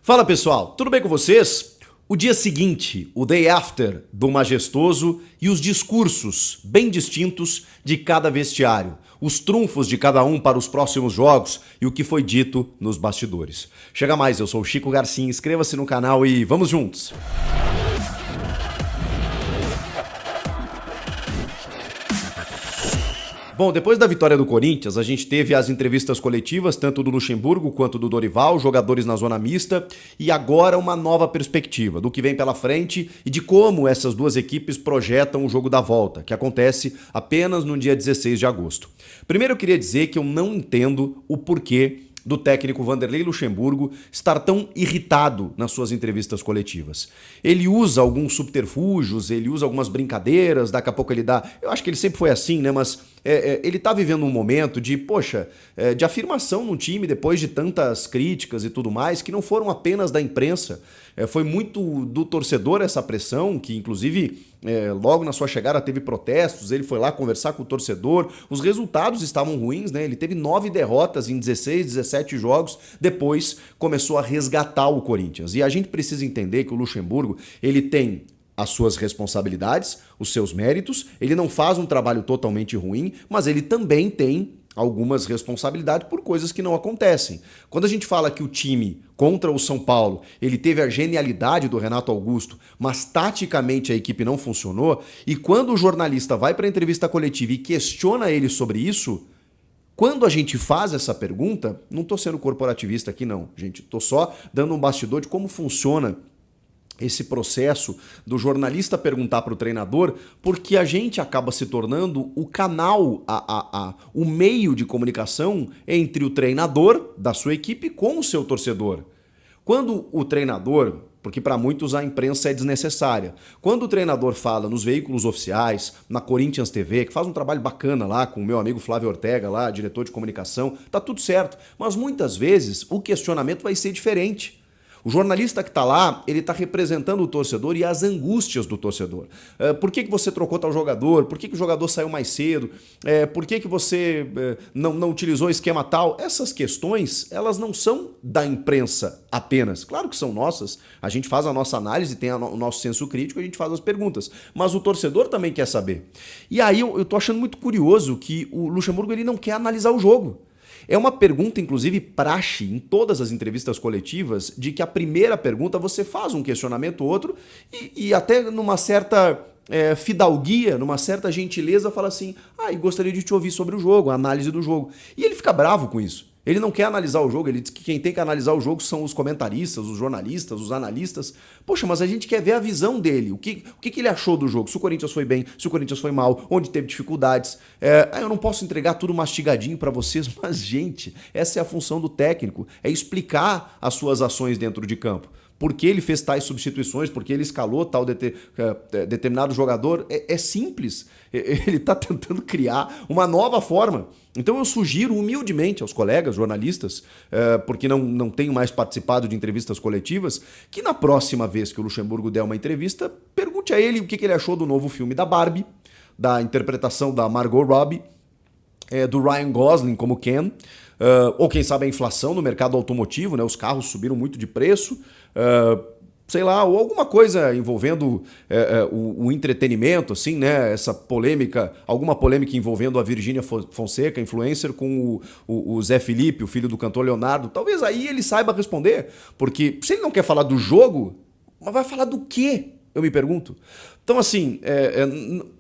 Fala pessoal, tudo bem com vocês? O dia seguinte, o day after do majestoso e os discursos bem distintos de cada vestiário, os trunfos de cada um para os próximos jogos e o que foi dito nos bastidores. Chega mais, eu sou o Chico Garcia, inscreva-se no canal e vamos juntos! Bom, depois da vitória do Corinthians, a gente teve as entrevistas coletivas, tanto do Luxemburgo quanto do Dorival, jogadores na zona mista, e agora uma nova perspectiva do que vem pela frente e de como essas duas equipes projetam o jogo da volta, que acontece apenas no dia 16 de agosto. Primeiro eu queria dizer que eu não entendo o porquê do técnico Vanderlei Luxemburgo estar tão irritado nas suas entrevistas coletivas. Ele usa alguns subterfúgios, ele usa algumas brincadeiras, daqui a pouco ele dá... Eu acho que ele sempre foi assim, né? Mas ele tá vivendo um momento de, de afirmação no time depois de tantas críticas e tudo mais, que não foram apenas da imprensa. Foi muito do torcedor essa pressão, que inclusive logo na sua chegada teve protestos, ele foi lá conversar com o torcedor, os resultados estavam ruins, né? Ele teve 9 derrotas em 16, 17 jogos, depois começou a resgatar o Corinthians. E a gente precisa entender que o Luxemburgo, ele tem as suas responsabilidades, os seus méritos, ele não faz um trabalho totalmente ruim, mas ele também tem algumas responsabilidades por coisas que não acontecem. Quando a gente fala que o time contra o São Paulo, ele teve a genialidade do Renato Augusto, mas taticamente a equipe não funcionou, e quando o jornalista vai para a entrevista coletiva e questiona ele sobre isso, quando a gente faz essa pergunta, não estou sendo corporativista aqui não, gente, estou só dando um bastidor de como funciona esse processo do jornalista perguntar para o treinador, porque a gente acaba se tornando o canal, o meio de comunicação entre o treinador da sua equipe com o seu torcedor. Quando o treinador, porque para muitos a imprensa é desnecessária, quando o treinador fala nos veículos oficiais, na Corinthians TV, que faz um trabalho bacana lá com o meu amigo Flávio Ortega, lá, diretor de comunicação, tá tudo certo, mas muitas vezes o questionamento vai ser diferente. O jornalista que está lá, ele está representando o torcedor e as angústias do torcedor. Por que você trocou tal jogador? Por que o jogador saiu mais cedo? Por que você não utilizou esquema tal? Essas questões, elas não são da imprensa apenas. Claro que são nossas. A gente faz a nossa análise, tem o nosso senso crítico, a gente faz as perguntas. Mas o torcedor também quer saber. E aí eu estou achando muito curioso que o Luxemburgo ele não quer analisar o jogo. É uma pergunta, inclusive, praxe em todas as entrevistas coletivas, de que a primeira pergunta você faz um questionamento ou outro e até numa certa fidalguia, numa certa gentileza, fala assim, e gostaria de te ouvir sobre o jogo, a análise do jogo. E ele fica bravo com isso. Ele não quer analisar o jogo, ele diz que quem tem que analisar o jogo são os comentaristas, os jornalistas, os analistas. Poxa, mas a gente quer ver a visão dele, o que ele achou do jogo, se o Corinthians foi bem, se o Corinthians foi mal, onde teve dificuldades. Eu não posso entregar tudo mastigadinho para vocês, mas gente, essa é a função do técnico, é explicar as suas ações dentro de campo. Por que ele fez tais substituições, por que ele escalou tal determinado jogador, é simples. Ele está tentando criar uma nova forma. Então eu sugiro humildemente aos colegas jornalistas, porque não tenho mais participado de entrevistas coletivas, que na próxima vez que o Luxemburgo der uma entrevista, pergunte a ele o que ele achou do novo filme da Barbie, da interpretação da Margot Robbie, do Ryan Gosling como Ken, ou quem sabe a inflação no mercado automotivo, né? Os carros subiram muito de preço, sei lá, ou alguma coisa envolvendo o entretenimento, assim, né? Essa polêmica, alguma polêmica envolvendo a Virgínia Fonseca, influencer, com o Zé Felipe, o filho do cantor Leonardo. Talvez aí ele saiba responder, porque se ele não quer falar do jogo, mas vai falar do quê? Eu me pergunto. Então, assim,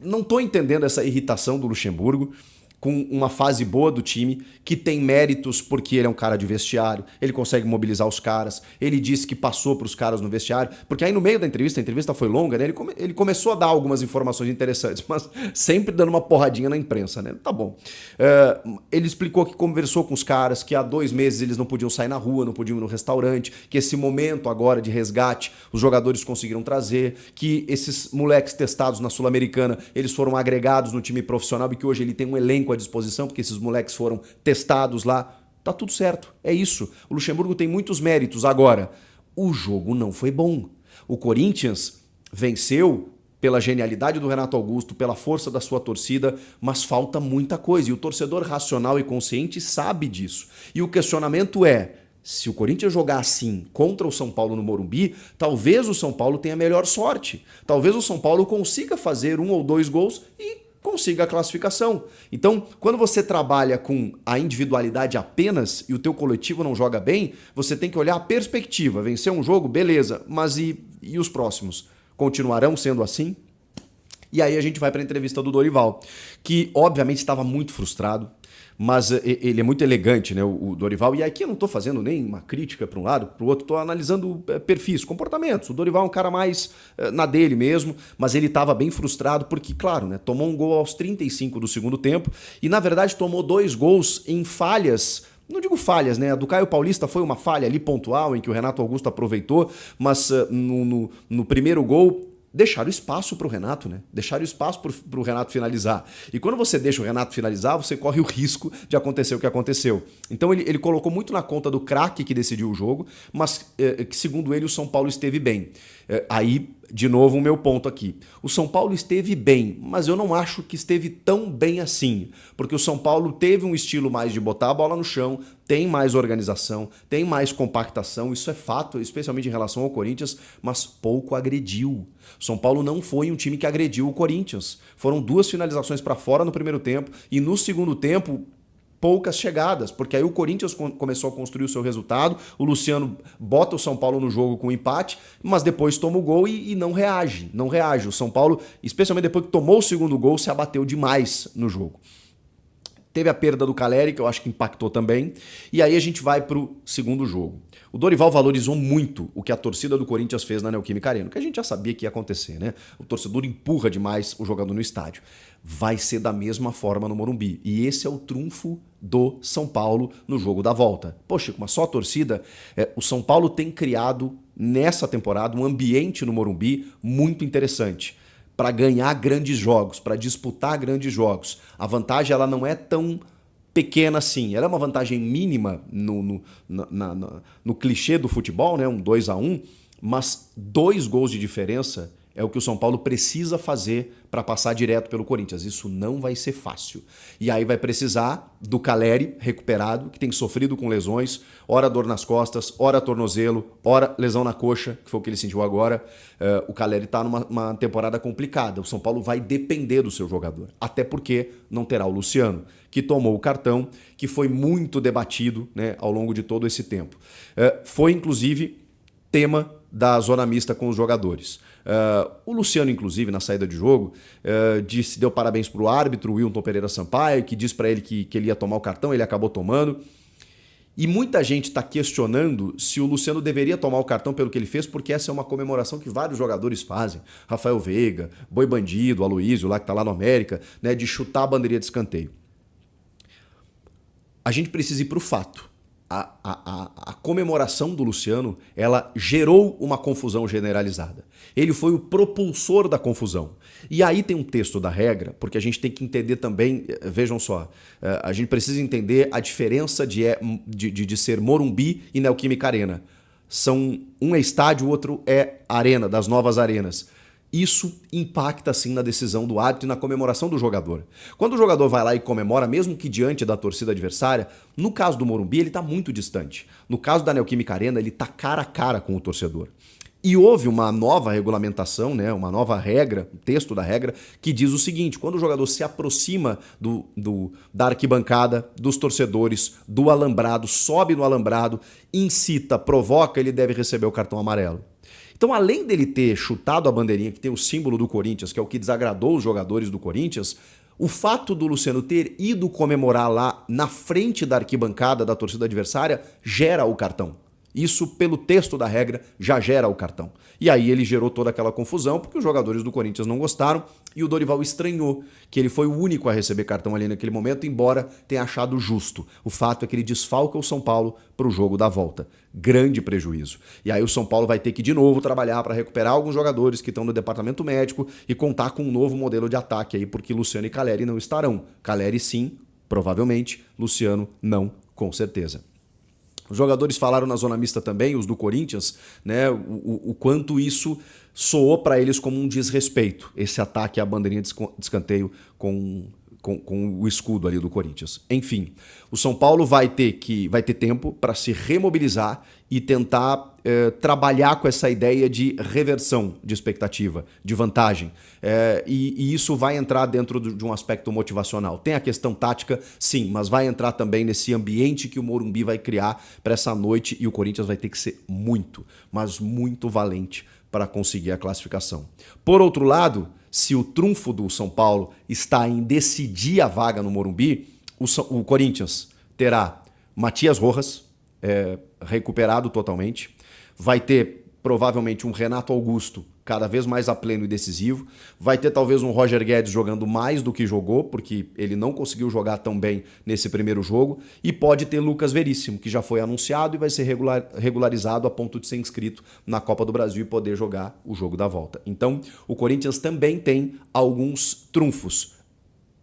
não estou entendendo essa irritação do Luxemburgo com uma fase boa do time, que tem méritos porque ele é um cara de vestiário, ele consegue mobilizar os caras, ele disse que passou para os caras no vestiário, porque aí no meio da entrevista, a entrevista foi longa, né? Ele começou a dar algumas informações interessantes, mas sempre dando uma porradinha na imprensa, né? Tá bom. Ele explicou que conversou com os caras, que há 2 meses eles não podiam sair na rua, não podiam ir no restaurante, que esse momento agora de resgate os jogadores conseguiram trazer, que esses moleques testados na Sul-Americana, eles foram agregados no time profissional e que hoje ele tem um elenco à disposição, porque esses moleques foram testados lá. Tá tudo certo, é isso. O Luxemburgo tem muitos méritos. Agora, o jogo não foi bom. O Corinthians venceu pela genialidade do Renato Augusto, pela força da sua torcida, mas falta muita coisa. E o torcedor racional e consciente sabe disso. E o questionamento é, Se o Corinthians jogar assim contra o São Paulo no Morumbi, talvez o São Paulo tenha melhor sorte. Talvez o São Paulo consiga fazer 1 ou 2 gols e consiga a classificação. Então, quando você trabalha com a individualidade apenas e o teu coletivo não joga bem, você tem que olhar a perspectiva. Vencer um jogo, beleza, mas e os próximos? Continuarão sendo assim? E aí a gente vai para a entrevista do Dorival, que obviamente estava muito frustrado, mas ele é muito elegante, né, o Dorival. E aqui eu não estou fazendo nem uma crítica para um lado, para o outro, estou analisando perfis, comportamentos. O Dorival é um cara mais na dele mesmo, mas ele estava bem frustrado porque, claro, né, tomou um gol aos 35 do segundo tempo e, na verdade, tomou 2 gols em falhas. Não digo falhas, né? A do Caio Paulista foi uma falha ali pontual em que o Renato Augusto aproveitou, mas no primeiro gol deixaram espaço para o Renato, né? Deixaram espaço para o Renato finalizar. E quando você deixa o Renato finalizar, você corre o risco de acontecer o que aconteceu. Então ele colocou muito na conta do craque que decidiu o jogo, mas que segundo ele o São Paulo esteve bem. Aí, de novo, o meu ponto aqui. O São Paulo esteve bem, mas eu não acho que esteve tão bem assim. Porque o São Paulo teve um estilo mais de botar a bola no chão, tem mais organização, tem mais compactação, isso é fato, especialmente em relação ao Corinthians, mas pouco agrediu. O São Paulo não foi um time que agrediu o Corinthians. Foram 2 finalizações para fora no primeiro tempo e no segundo tempo poucas chegadas, porque aí o Corinthians começou a construir o seu resultado, o Luciano bota o São Paulo no jogo com um empate, mas depois toma o gol e não reage, não reage. O São Paulo, especialmente depois que tomou o segundo gol, se abateu demais no jogo. Teve a perda do Caleri, que eu acho que impactou também, e aí a gente vai pro segundo jogo. O Dorival valorizou muito o que a torcida do Corinthians fez na Neoquímica Arena, que a gente já sabia que ia acontecer, né? O torcedor empurra demais o jogador no estádio. Vai ser da mesma forma no Morumbi. E esse é o trunfo do São Paulo no jogo da volta. Poxa, com uma só torcida, o São Paulo tem criado nessa temporada um ambiente no Morumbi muito interessante para ganhar grandes jogos, para disputar grandes jogos. A vantagem ela não é tão pequena assim. Ela é uma vantagem mínima no clichê do futebol, né? Um 2-1, mas 2 gols de diferença é o que o São Paulo precisa fazer para passar direto pelo Corinthians. Isso não vai ser fácil. E aí vai precisar do Caleri recuperado, que tem sofrido com lesões, ora dor nas costas, ora tornozelo, ora lesão na coxa, que foi o que ele sentiu agora. O Caleri está numa temporada complicada. O São Paulo vai depender do seu jogador. Até porque não terá o Luciano, que tomou o cartão, que foi muito debatido, né, ao longo de todo esse tempo. Foi, inclusive, tema da zona mista com os jogadores. O Luciano, inclusive, na saída de jogo, deu parabéns para o árbitro, o Wilton Pereira Sampaio, que disse para ele que ele ia tomar o cartão, ele acabou tomando. E muita gente está questionando se o Luciano deveria tomar o cartão pelo que ele fez, porque essa é uma comemoração que vários jogadores fazem. Rafael Veiga, Boi Bandido, Aloísio, lá que está lá no América, né, de chutar a bandeirinha de escanteio. A gente precisa ir para o fato. A comemoração do Luciano, ela gerou uma confusão generalizada. Ele foi o propulsor da confusão. E aí tem um texto da regra, porque a gente tem que entender também, vejam só, a gente precisa entender a diferença de ser Morumbi e Neoquímica Arena. Um é estádio, o outro é arena, das novas arenas. Isso impacta, sim, na decisão do árbitro e na comemoração do jogador. Quando o jogador vai lá e comemora, mesmo que diante da torcida adversária, no caso do Morumbi, ele está muito distante. No caso da Neoquímica Arena, ele está cara a cara com o torcedor. E houve uma nova regulamentação, né, uma nova regra, um texto da regra, que diz o seguinte: quando o jogador se aproxima da arquibancada, dos torcedores, do alambrado, sobe no alambrado, incita, provoca, ele deve receber o cartão amarelo. Então, além dele ter chutado a bandeirinha que tem o símbolo do Corinthians, que é o que desagradou os jogadores do Corinthians, o fato do Luciano ter ido comemorar lá na frente da arquibancada da torcida adversária gera o cartão. Isso, pelo texto da regra, já gera o cartão. E aí ele gerou toda aquela confusão, porque os jogadores do Corinthians não gostaram e o Dorival estranhou que ele foi o único a receber cartão ali naquele momento, embora tenha achado justo. O fato é que ele desfalca o São Paulo para o jogo da volta. Grande prejuízo. E aí o São Paulo vai ter que de novo trabalhar para recuperar alguns jogadores que estão no departamento médico e contar com um novo modelo de ataque aí, porque Luciano e Caleri não estarão. Caleri sim, provavelmente. Luciano não, com certeza. Os jogadores falaram na zona mista também, os do Corinthians, né, o quanto isso soou para eles como um desrespeito, esse ataque à bandeirinha de escanteio com com o escudo ali do Corinthians. Enfim, o São Paulo vai ter tempo para se remobilizar e tentar trabalhar com essa ideia de reversão de expectativa, de vantagem. E isso vai entrar dentro de um aspecto motivacional. Tem a questão tática, sim, mas vai entrar também nesse ambiente que o Morumbi vai criar para essa noite e o Corinthians vai ter que ser muito, mas muito valente para conseguir a classificação. Por outro lado, se o trunfo do São Paulo está em decidir a vaga no Morumbi, o Corinthians terá Matias Rojas, recuperado totalmente, vai ter provavelmente um Renato Augusto cada vez mais a pleno e decisivo, vai ter talvez um Roger Guedes jogando mais do que jogou, porque ele não conseguiu jogar tão bem nesse primeiro jogo, e pode ter Lucas Veríssimo, que já foi anunciado e vai ser regularizado a ponto de ser inscrito na Copa do Brasil e poder jogar o jogo da volta. Então, o Corinthians também tem alguns trunfos,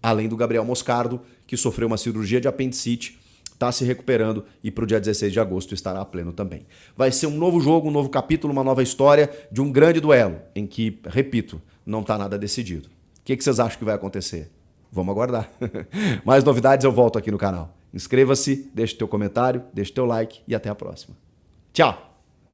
além do Gabriel Moscardo, que sofreu uma cirurgia de apendicite, está se recuperando e para o dia 16 de agosto estará a pleno também. Vai ser um novo jogo, um novo capítulo, uma nova história de um grande duelo, em que, repito, não está nada decidido. O que vocês acham que vai acontecer? Vamos aguardar. Mais novidades eu volto aqui no canal. Inscreva-se, deixe teu comentário, deixe teu like e até a próxima. Tchau!